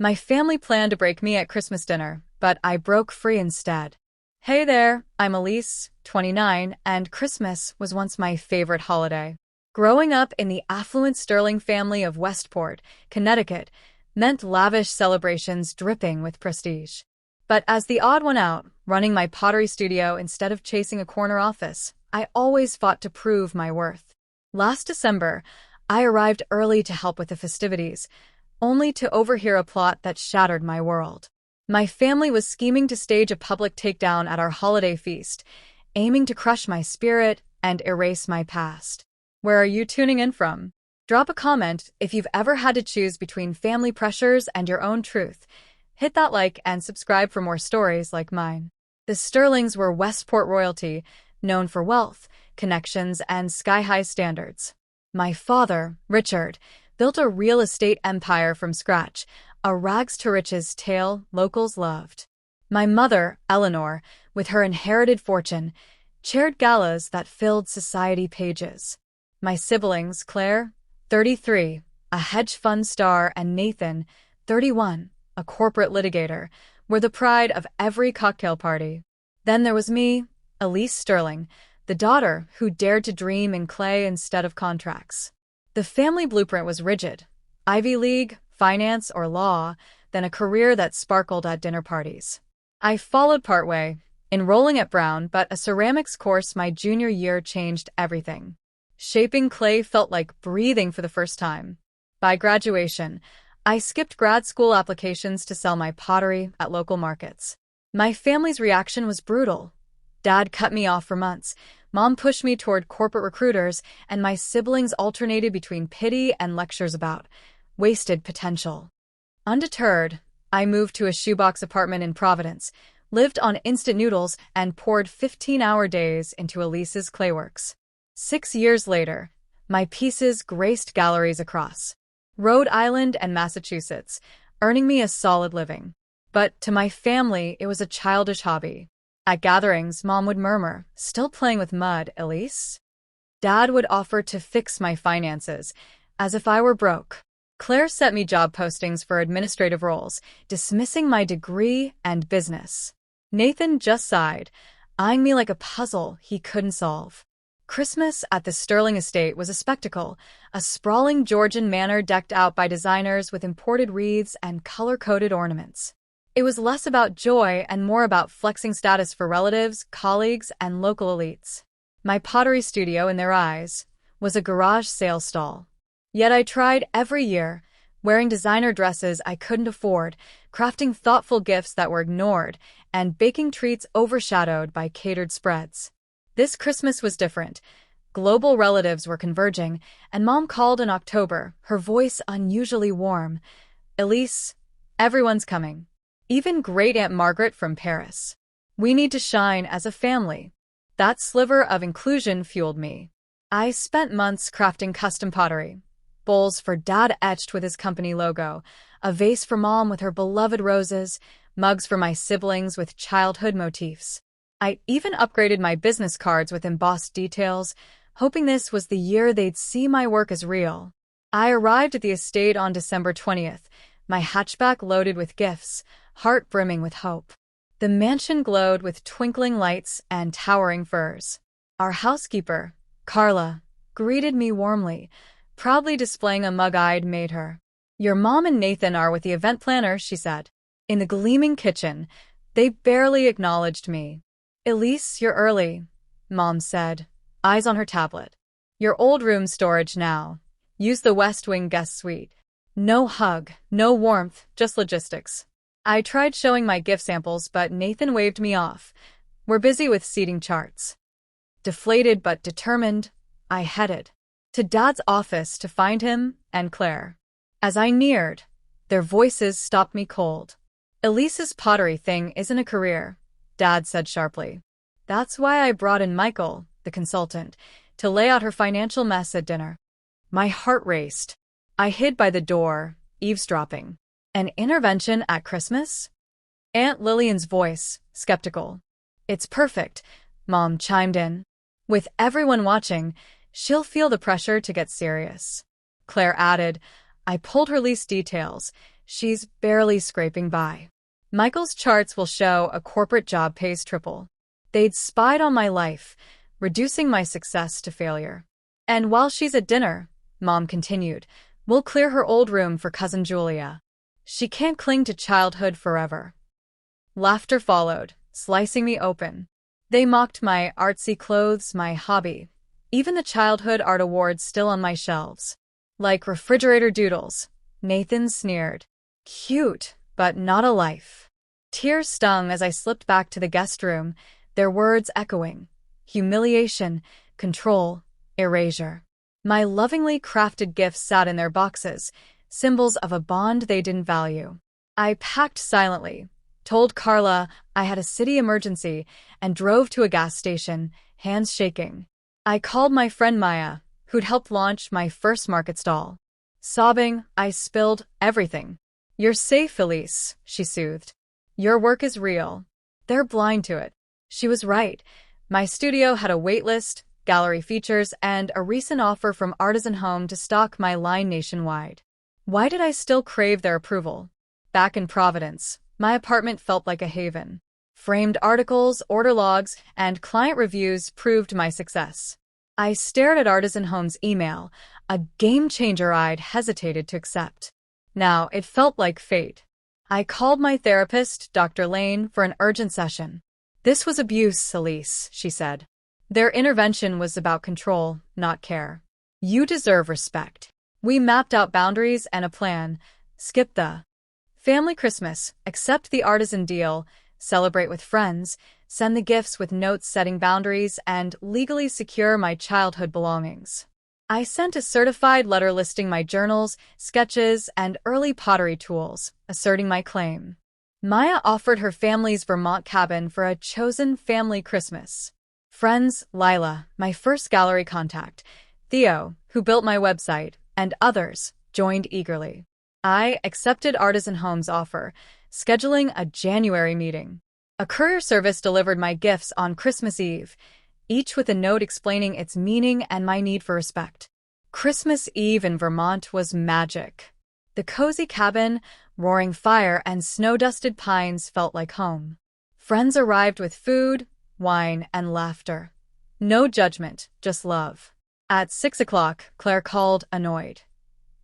My family planned to break me at Christmas dinner, but I broke free instead. Hey there, I'm Elise, 29, and Christmas was once my favorite holiday. Growing up in the affluent Sterling family of Westport, Connecticut, meant lavish celebrations dripping with prestige. But as the odd one out, running my pottery studio instead of chasing a corner office, I always fought to prove my worth. Last December, I arrived early to help with the festivities, only to overhear a plot that shattered my world. My family was scheming to stage a public takedown at our holiday feast, aiming to crush my spirit and erase my past. Where are you tuning in from? Drop a comment if you've ever had to choose between family pressures and your own truth. Hit that like and subscribe for more stories like mine. The Sterlings were Westport royalty, known for wealth, connections, and sky-high standards. My father, Richard, built a real estate empire from scratch, a rags-to-riches tale locals loved. My mother, Eleanor, with her inherited fortune, chaired galas that filled society pages. My siblings, Claire, 33, a hedge fund star, and Nathan, 31, a corporate litigator, were the pride of every cocktail party. Then there was me, Elise Sterling, the daughter who dared to dream in clay instead of contracts. The family blueprint was rigid: Ivy League, finance, or law, then a career that sparkled at dinner parties. I followed partway, enrolling at Brown, but a ceramics course my junior year changed everything. Shaping clay felt like breathing for the first time. By graduation, I skipped grad school applications to sell my pottery at local markets. My family's reaction was brutal. Dad cut me off for months, Mom pushed me toward corporate recruiters, and my siblings alternated between pity and lectures about wasted potential. Undeterred, I moved to a shoebox apartment in Providence, lived on instant noodles, and poured 15-hour days into Elise's clayworks. 6 years later, my pieces graced galleries across Rhode Island and Massachusetts, earning me a solid living. But to my family, it was a childish hobby. At gatherings, Mom would murmur, "Still playing with mud, Elise?" Dad would offer to fix my finances, as if I were broke. Claire sent me job postings for administrative roles, dismissing my degree and business. Nathan just sighed, eyeing me like a puzzle he couldn't solve. Christmas at the Sterling estate was a spectacle, a sprawling Georgian manor decked out by designers with imported wreaths and color-coded ornaments. It was less about joy and more about flexing status for relatives, colleagues, and local elites. My pottery studio, in their eyes, was a garage sale stall. Yet I tried every year, wearing designer dresses I couldn't afford, crafting thoughtful gifts that were ignored, and baking treats overshadowed by catered spreads. This Christmas was different. Global relatives were converging, and Mom called in October, her voice unusually warm. "Elise, everyone's coming. Even Great-Aunt Margaret from Paris. We need to shine as a family." That sliver of inclusion fueled me. I spent months crafting custom pottery. Bowls for Dad etched with his company logo, a vase for Mom with her beloved roses, mugs for my siblings with childhood motifs. I even upgraded my business cards with embossed details, hoping this was the year they'd see my work as real. I arrived at the estate on December 20th, my hatchback loaded with gifts, heart brimming with hope. The mansion glowed with twinkling lights and towering firs. Our housekeeper, Carla, greeted me warmly, proudly displaying a mug I'd made her. "Your mom and Nathan are with the event planner," she said. In the gleaming kitchen, they barely acknowledged me. "Elise, you're early," Mom said, eyes on her tablet. "Your old room storage now. Use the West Wing guest suite." No hug, no warmth, just logistics. I tried showing my gift samples, but Nathan waved me off. "We're busy with seating charts." Deflated but determined, I headed to Dad's office to find him and Claire. As I neared, their voices stopped me cold. "Elise's pottery thing isn't a career," Dad said sharply. "That's why I brought in Michael, the consultant, to lay out her financial mess at dinner." My heart raced. I hid by the door, eavesdropping. An intervention at Christmas? Aunt Lillian's voice, skeptical. "It's perfect," Mom chimed in. "With everyone watching, she'll feel the pressure to get serious." Claire added. I pulled her lease details, She's barely scraping by. Michael's charts will show a corporate job pays triple. They'd spied on my life, reducing my success to failure. And while she's at dinner, Mom continued, we'll clear her old room for Cousin Julia. She can't cling to childhood forever. Laughter followed, slicing me open. They mocked my artsy clothes, my hobby, even the childhood art awards still on my shelves. Like refrigerator doodles, Nathan sneered. Cute, but not a life. Tears stung as I slipped back to the guest room, their words echoing. Humiliation, control, erasure. My lovingly crafted gifts sat in their boxes, symbols of a bond they didn't value. I packed silently, told Carla I had a city emergency, and drove to a gas station, hands shaking. I called my friend Maya, who'd helped launch my first market stall. Sobbing, I spilled everything. You're safe, Elise, she soothed. Your work is real. They're blind to it. She was right. My studio had a waitlist, gallery features, and a recent offer from Artisan Home to stock my line nationwide. Why did I still crave their approval? Back in Providence, my apartment felt like a haven. Framed articles, order logs, and client reviews proved my success. I stared at Artisan Home's email, a game-changer I'd hesitated to accept. Now it felt like fate. I called my therapist, Dr. Lane, for an urgent session. This was abuse, Elise, she said. Their intervention was about control, not care. You deserve respect. We mapped out boundaries and a plan. Skip the family Christmas, accept the artisan deal, celebrate with friends, send the gifts with notes setting boundaries, and legally secure my childhood belongings. I sent a certified letter listing my journals, sketches, and early pottery tools, asserting my claim. Maya offered her family's Vermont cabin for a chosen family Christmas. Friends, Lila, my first gallery contact, Theo, who built my website, and others joined eagerly. I accepted Artisan Home's offer, scheduling a January meeting. A courier service delivered my gifts on Christmas Eve, each with a note explaining its meaning and my need for respect. Christmas Eve in Vermont was magic. The cozy cabin, roaring fire, and snow-dusted pines felt like home. Friends arrived with food, wine, and laughter. No judgment, just love. At 6 o'clock, Claire called, annoyed.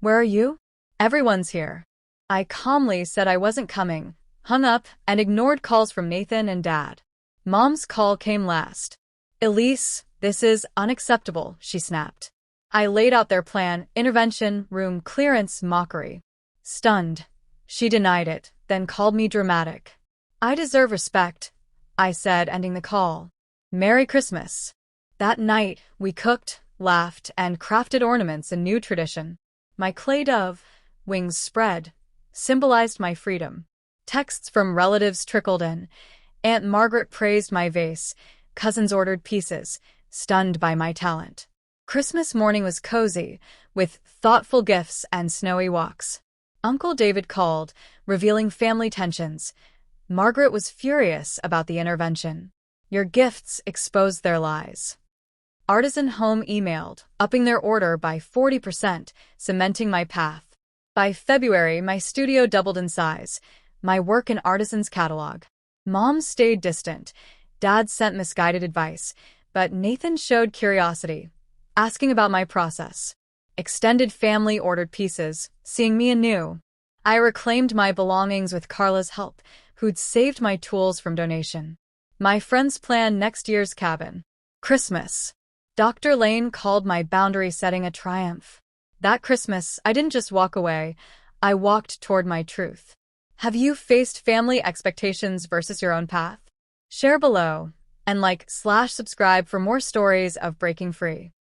Where are you? Everyone's here. I calmly said I wasn't coming, hung up, and ignored calls from Nathan and Dad. Mom's call came last. Elise, this is unacceptable, she snapped. I laid out their plan, intervention, room clearance, mockery. Stunned. She denied it, then called me dramatic. I deserve respect, I said, ending the call. Merry Christmas. That night, we cooked, laughed, and crafted ornaments, a new tradition. My clay dove, wings spread, symbolized my freedom. Texts from relatives trickled in. Aunt Margaret praised my vase. Cousins ordered pieces, stunned by my talent. Christmas morning was cozy, with thoughtful gifts and snowy walks. Uncle David called, revealing family tensions. Margaret was furious about the intervention. Your gifts exposed their lies. Artisan Home emailed, upping their order by 40%, cementing my path. By February, my studio doubled in size, my work in Artisan's catalog. Mom stayed distant. Dad sent misguided advice, but Nathan showed curiosity, asking about my process. Extended family ordered pieces, seeing me anew. I reclaimed my belongings with Carla's help, who'd saved my tools from donation. My friends planned next year's cabin. Christmas. Dr. Lane called my boundary setting a triumph. That Christmas, I didn't just walk away, I walked toward my truth. Have you faced family expectations versus your own path? Share below, and like/subscribe for more stories of breaking free.